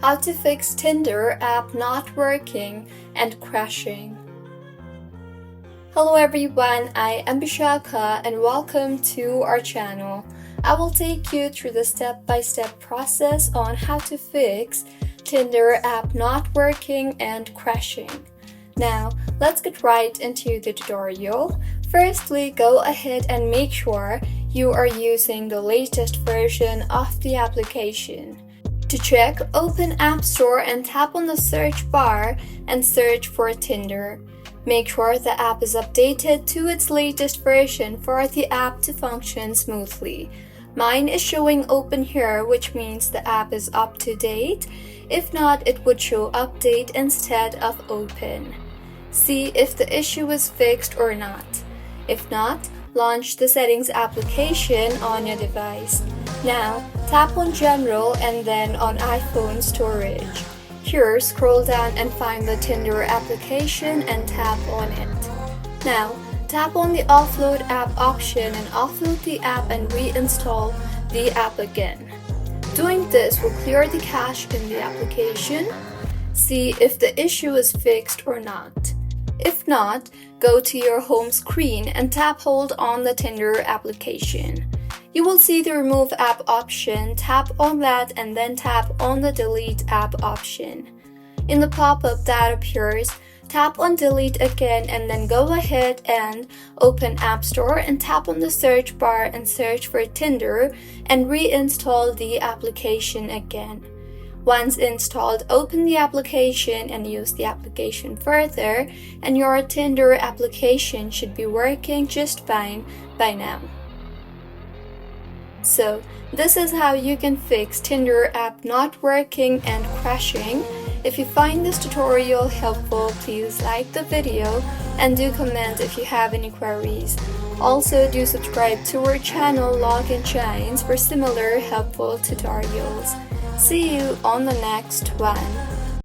How to fix Tinder app not working and crashing. Hello everyone, I am Bishaka and welcome to our channel. I will take you through the step-by-step process on how to fix Tinder app not working and crashing. Now, let's get right into the tutorial. Firstly, go ahead and make sure you are using the latest version of the application. To check, open App Store and tap on the search bar and search for Tinder. Make sure the app is updated to its latest version for the app to function smoothly. Mine is showing open here, which means the app is up to date. If not, it would show update instead of open. See if the issue is fixed or not. If not, launch the settings application on your device. Now, tap on General and then on iPhone Storage. Here, scroll down and find the Tinder application and tap on it. Now, tap on the Offload App option and offload the app and reinstall the app again. Doing this will clear the cache in the application. See if the issue is fixed or not. If not, go to your home screen and tap hold on the Tinder application. You will see the Remove App option, tap on that and then tap on the Delete App option. In the pop-up that appears, tap on Delete again and then go ahead and open App Store and tap on the search bar and search for Tinder and reinstall the application again. Once installed, open the application and use the application further, and your Tinder application should be working just fine by now. So, this is how you can fix Tinder app not working and crashing. If you find this tutorial helpful, please like the video and do comment if you have any queries. Also, do subscribe to our channel Login Shines for similar helpful tutorials. See you on the next one.